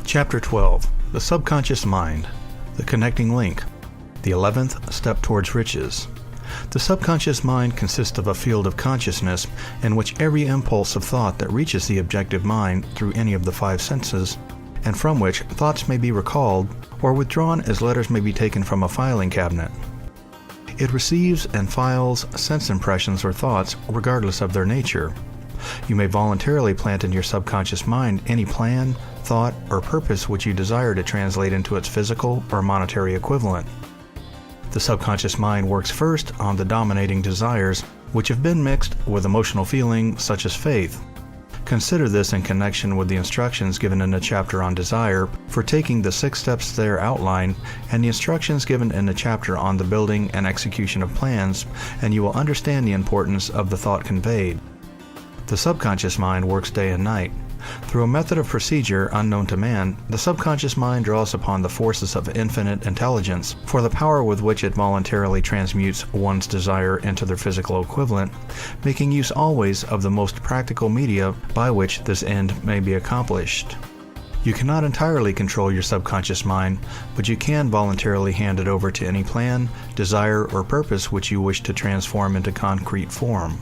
Chapter 12. The Subconscious Mind. The Connecting Link. The 11th Step Towards Riches. The subconscious mind consists of a field of consciousness in which every impulse of thought that reaches the objective mind through any of the five senses, and from which thoughts may be recalled or withdrawn as letters may be taken from a filing cabinet. It receives and files sense impressions or thoughts regardless of their nature. You may voluntarily plant in your subconscious mind any plan, thought, or purpose which you desire to translate into its physical or monetary equivalent. The subconscious mind works first on the dominating desires, which have been mixed with emotional feeling such as faith. Consider this in connection with the instructions given in the chapter on desire for taking the 6 steps there outlined and the instructions given in the chapter on the building and execution of plans, and you will understand the importance of the thought conveyed. The subconscious mind works day and night. Through a method of procedure unknown to man, the subconscious mind draws upon the forces of infinite intelligence for the power with which it voluntarily transmutes one's desire into their physical equivalent, making use always of the most practical media by which this end may be accomplished. You cannot entirely control your subconscious mind, but you can voluntarily hand it over to any plan, desire, or purpose which you wish to transform into concrete form.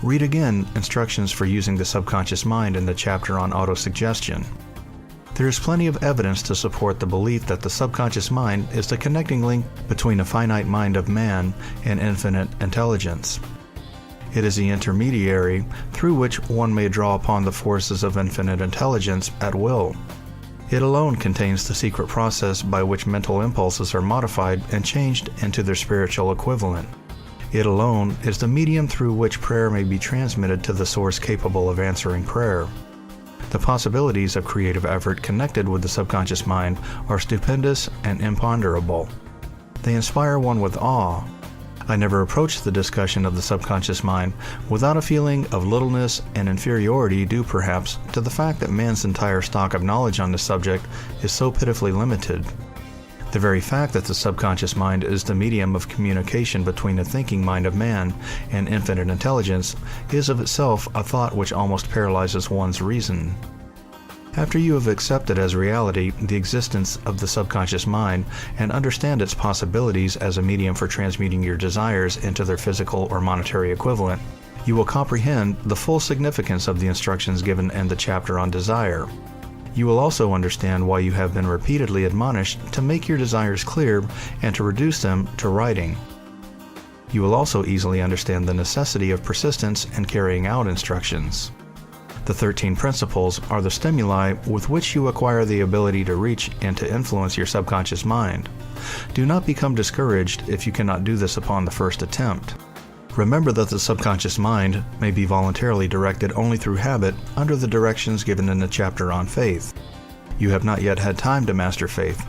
Read again instructions for using the subconscious mind in the chapter on autosuggestion. There is plenty of evidence to support the belief that the subconscious mind is the connecting link between the finite mind of man and infinite intelligence. It is the intermediary through which one may draw upon the forces of infinite intelligence at will. It alone contains the secret process by which mental impulses are modified and changed into their spiritual equivalent. It alone is the medium through which prayer may be transmitted to the source capable of answering prayer. The possibilities of creative effort connected with the subconscious mind are stupendous and imponderable. They inspire one with awe. I never approached the discussion of the subconscious mind without a feeling of littleness and inferiority due perhaps to the fact that man's entire stock of knowledge on the subject is so pitifully limited. The very fact that the subconscious mind is the medium of communication between the thinking mind of man and infinite intelligence is of itself a thought which almost paralyzes one's reason. After you have accepted as reality the existence of the subconscious mind and understand its possibilities as a medium for transmuting your desires into their physical or monetary equivalent, you will comprehend the full significance of the instructions given in the chapter on desire. You will also understand why you have been repeatedly admonished to make your desires clear and to reduce them to writing. You will also easily understand the necessity of persistence in carrying out instructions. The 13 principles are the stimuli with which you acquire the ability to reach and to influence your subconscious mind. Do not become discouraged if you cannot do this upon the first attempt. Remember that the subconscious mind may be voluntarily directed only through habit under the directions given in the chapter on faith. You have not yet had time to master faith.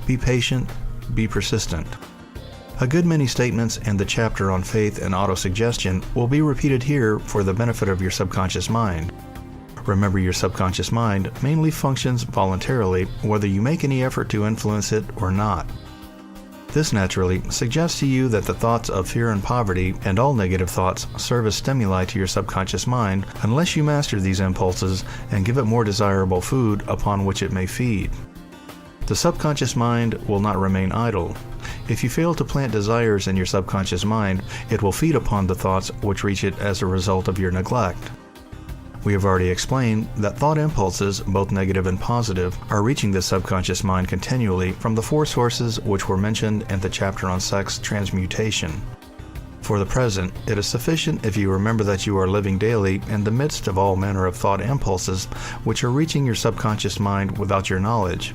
Be patient, be persistent. A good many statements in the chapter on faith and autosuggestion will be repeated here for the benefit of your subconscious mind. Remember, your subconscious mind mainly functions voluntarily whether you make any effort to influence it or not. This naturally suggests to you that the thoughts of fear and poverty and all negative thoughts serve as stimuli to your subconscious mind unless you master these impulses and give it more desirable food upon which it may feed. The subconscious mind will not remain idle. If you fail to plant desires in your subconscious mind, it will feed upon the thoughts which reach it as a result of your neglect. We have already explained that thought impulses, both negative and positive, are reaching the subconscious mind continually from the 4 sources which were mentioned in the chapter on sex transmutation. For the present, it is sufficient if you remember that you are living daily in the midst of all manner of thought impulses which are reaching your subconscious mind without your knowledge.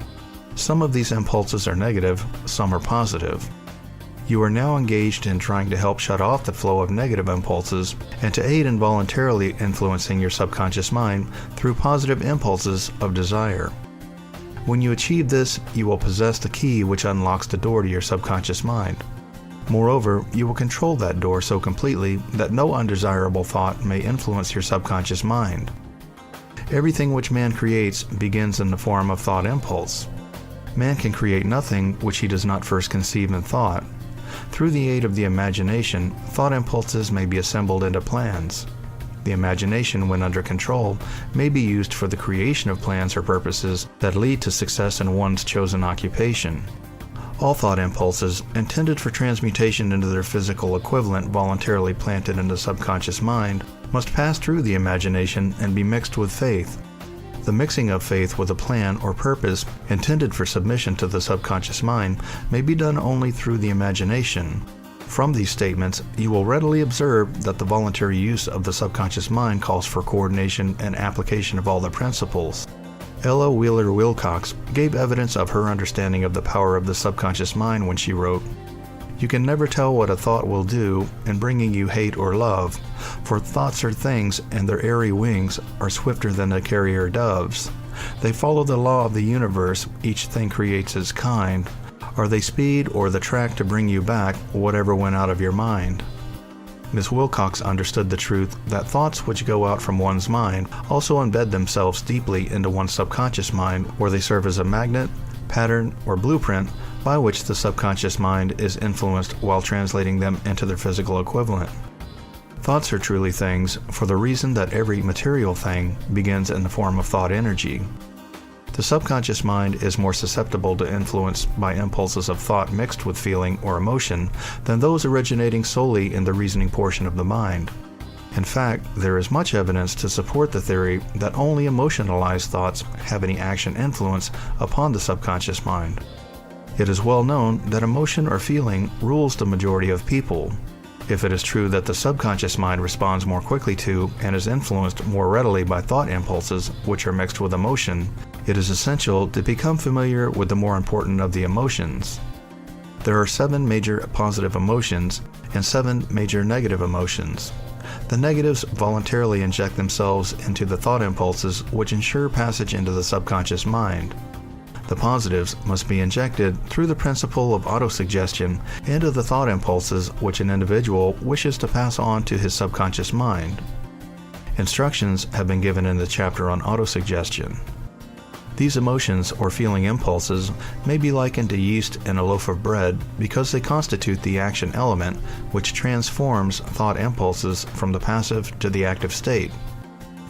Some of these impulses are negative, some are positive. You are now engaged in trying to help shut off the flow of negative impulses and to aid in voluntarily influencing your subconscious mind through positive impulses of desire. When you achieve this, you will possess the key which unlocks the door to your subconscious mind. Moreover, you will control that door so completely that no undesirable thought may influence your subconscious mind. Everything which man creates begins in the form of thought impulse. Man can create nothing which he does not first conceive in thought. Through the aid of the imagination, thought impulses may be assembled into plans. The imagination, when under control, may be used for the creation of plans or purposes that lead to success in one's chosen occupation. All thought impulses, intended for transmutation into their physical equivalent voluntarily planted in the subconscious mind, must pass through the imagination and be mixed with faith. The mixing of faith with a plan or purpose intended for submission to the subconscious mind may be done only through the imagination. From these statements, you will readily observe that the voluntary use of the subconscious mind calls for coordination and application of all the principles. Ella Wheeler Wilcox gave evidence of her understanding of the power of the subconscious mind when she wrote, "You can never tell what a thought will do in bringing you hate or love, for thoughts are things, and their airy wings are swifter than the carrier doves. They follow the law of the universe, each thing creates its kind. Are they speed or the track to bring you back whatever went out of your mind?" Ms. Wilcox understood the truth that thoughts which go out from one's mind also embed themselves deeply into one's subconscious mind, where they serve as a magnet, pattern, or blueprint by which the subconscious mind is influenced while translating them into their physical equivalent. Thoughts are truly things for the reason that every material thing begins in the form of thought energy. The subconscious mind is more susceptible to influence by impulses of thought mixed with feeling or emotion than those originating solely in the reasoning portion of the mind. In fact, there is much evidence to support the theory that only emotionalized thoughts have any action influence upon the subconscious mind. It is well known that emotion or feeling rules the majority of people. If it is true that the subconscious mind responds more quickly to and is influenced more readily by thought impulses which are mixed with emotion, it is essential to become familiar with the more important of the emotions. There are 7 major positive emotions and 7 major negative emotions. The negatives voluntarily inject themselves into the thought impulses which ensure passage into the subconscious mind. The positives must be injected through the principle of autosuggestion into the thought impulses which an individual wishes to pass on to his subconscious mind. Instructions have been given in the chapter on autosuggestion. These emotions or feeling impulses may be likened to yeast in a loaf of bread because they constitute the action element which transforms thought impulses from the passive to the active state.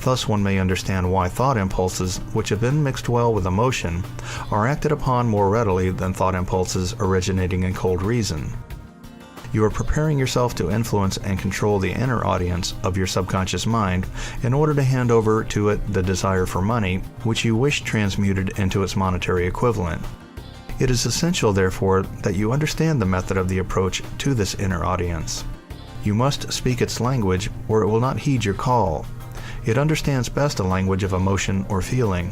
Thus one may understand why thought impulses, which have been mixed well with emotion, are acted upon more readily than thought impulses originating in cold reason. You are preparing yourself to influence and control the inner audience of your subconscious mind in order to hand over to it the desire for money, which you wish transmuted into its monetary equivalent. It is essential, therefore, that you understand the method of the approach to this inner audience. You must speak its language, or it will not heed your call. It understands best a language of emotion or feeling.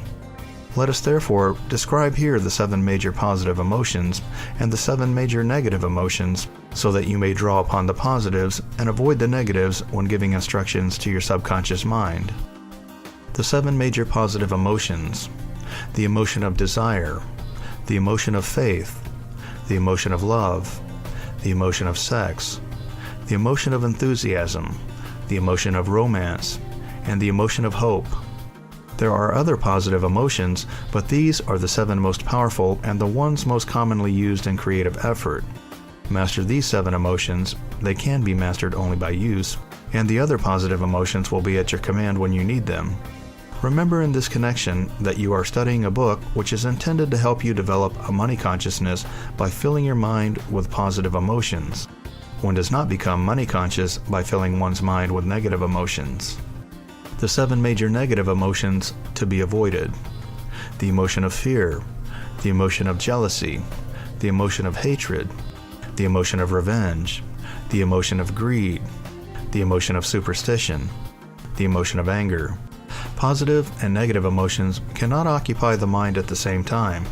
Let us therefore describe here the 7 major positive emotions and the 7 major negative emotions, so that you may draw upon the positives and avoid the negatives when giving instructions to your subconscious mind. The 7 major positive emotions: the emotion of desire, the emotion of faith, the emotion of love, the emotion of sex, the emotion of enthusiasm, the emotion of romance, and the emotion of hope. There are other positive emotions, but these are the 7 most powerful and the ones most commonly used in creative effort. Master these 7 emotions, they can be mastered only by use, and the other positive emotions will be at your command when you need them. Remember in this connection that you are studying a book which is intended to help you develop a money consciousness by filling your mind with positive emotions. One does not become money conscious by filling one's mind with negative emotions. The 7 major negative emotions to be avoided: the emotion of fear, the emotion of jealousy, the emotion of hatred, the emotion of revenge, the emotion of greed, the emotion of superstition, the emotion of anger. Positive and negative emotions cannot occupy the mind at the same time.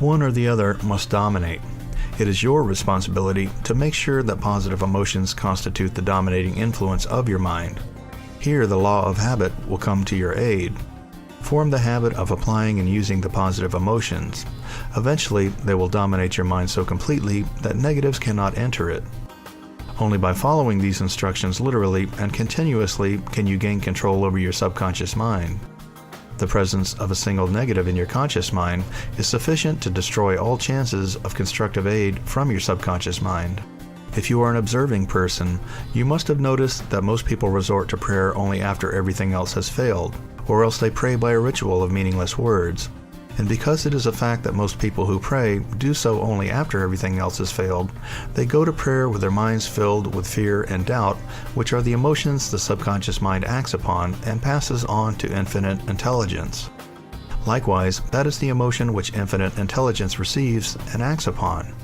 One or the other must dominate. It is your responsibility to make sure that positive emotions constitute the dominating influence of your mind. Here the law of habit will come to your aid. Form the habit of applying and using the positive emotions. Eventually, they will dominate your mind so completely that negatives cannot enter it. Only by following these instructions literally and continuously can you gain control over your subconscious mind. The presence of a single negative in your conscious mind is sufficient to destroy all chances of constructive aid from your subconscious mind. If you are an observing person, you must have noticed that most people resort to prayer only after everything else has failed, or else they pray by a ritual of meaningless words. And because it is a fact that most people who pray do so only after everything else has failed, they go to prayer with their minds filled with fear and doubt, which are the emotions the subconscious mind acts upon and passes on to infinite intelligence. Likewise, that is the emotion which infinite intelligence receives and acts upon.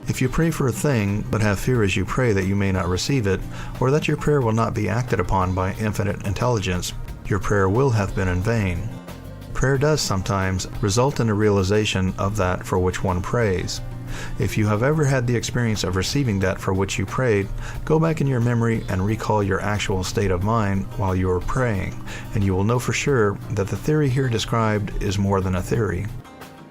If you pray for a thing, but have fear as you pray that you may not receive it, or that your prayer will not be acted upon by infinite intelligence, your prayer will have been in vain. Prayer does sometimes result in a realization of that for which one prays. If you have ever had the experience of receiving that for which you prayed, go back in your memory and recall your actual state of mind while you were praying, and you will know for sure that the theory here described is more than a theory.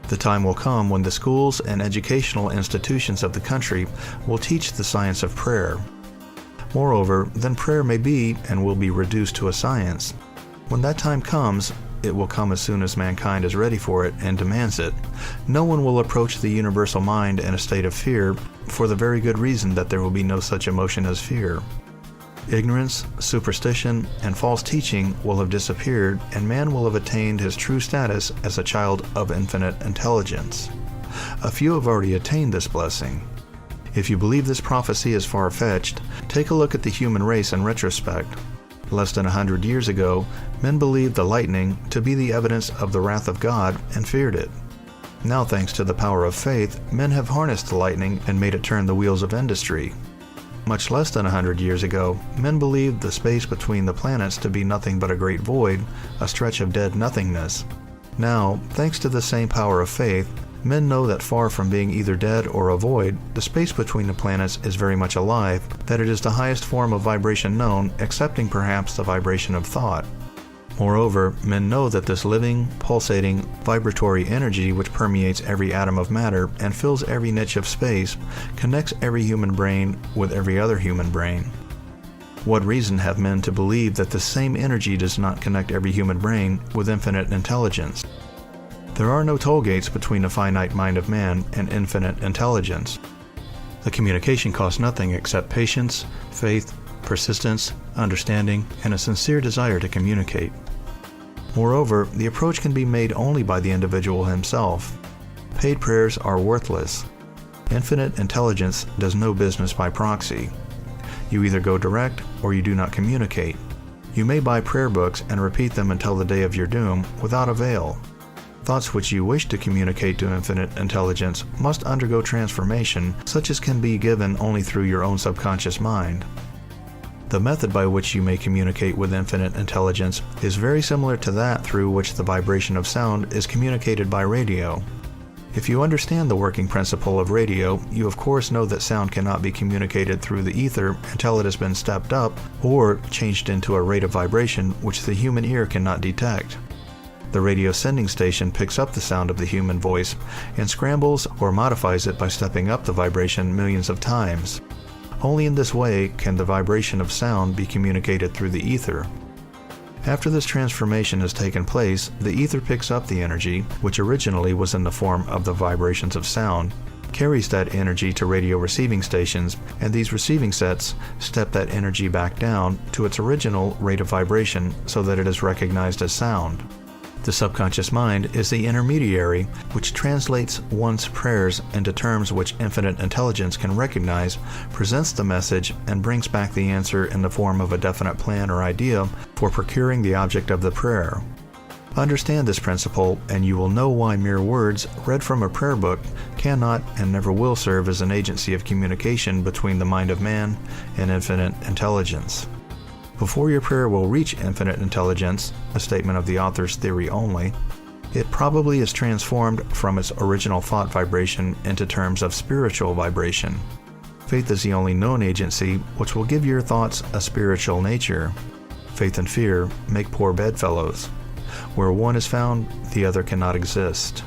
The time will come when the schools and educational institutions of the country will teach the science of prayer. Moreover, then prayer may be and will be reduced to a science. When that time comes, it will come as soon as mankind is ready for it and demands it. No one will approach the universal mind in a state of fear, for the very good reason that there will be no such emotion as fear. Ignorance, superstition, and false teaching will have disappeared, and man will have attained his true status as a child of infinite intelligence. A few have already attained this blessing. If you believe this prophecy is far-fetched, take a look at the human race in retrospect. Less than 100 years ago, men believed the lightning to be the evidence of the wrath of God and feared it. Now, thanks to the power of faith, men have harnessed the lightning and made it turn the wheels of industry. Much less than 100 years ago, men believed the space between the planets to be nothing but a great void, a stretch of dead nothingness. Now, thanks to the same power of faith, men know that far from being either dead or a void, the space between the planets is very much alive, that it is the highest form of vibration known, excepting perhaps the vibration of thought. Moreover, men know that this living, pulsating, vibratory energy which permeates every atom of matter and fills every niche of space, connects every human brain with every other human brain. What reason have men to believe that the same energy does not connect every human brain with infinite intelligence? There are no toll gates between the finite mind of man and infinite intelligence. The communication costs nothing except patience, faith, persistence, understanding, and a sincere desire to communicate. Moreover, the approach can be made only by the individual himself. Paid prayers are worthless. Infinite intelligence does no business by proxy. You either go direct or you do not communicate. You may buy prayer books and repeat them until the day of your doom without avail. Thoughts which you wish to communicate to infinite intelligence must undergo transformation, such as can be given only through your own subconscious mind. The method by which you may communicate with infinite intelligence is very similar to that through which the vibration of sound is communicated by radio. If you understand the working principle of radio, you of course know that sound cannot be communicated through the ether until it has been stepped up or changed into a rate of vibration which the human ear cannot detect. The radio sending station picks up the sound of the human voice and scrambles or modifies it by stepping up the vibration millions of times. Only in this way can the vibration of sound be communicated through the ether. After this transformation has taken place, the ether picks up the energy, which originally was in the form of the vibrations of sound, carries that energy to radio receiving stations, and these receiving sets step that energy back down to its original rate of vibration so that it is recognized as sound. The subconscious mind is the intermediary which translates one's prayers into terms which infinite intelligence can recognize, presents the message, and brings back the answer in the form of a definite plan or idea for procuring the object of the prayer. Understand this principle, and you will know why mere words read from a prayer book cannot and never will serve as an agency of communication between the mind of man and infinite intelligence. Before your prayer will reach infinite intelligence, a statement of the author's theory only, it probably is transformed from its original thought vibration into terms of spiritual vibration. Faith is the only known agency which will give your thoughts a spiritual nature. Faith and fear make poor bedfellows. Where one is found, the other cannot exist.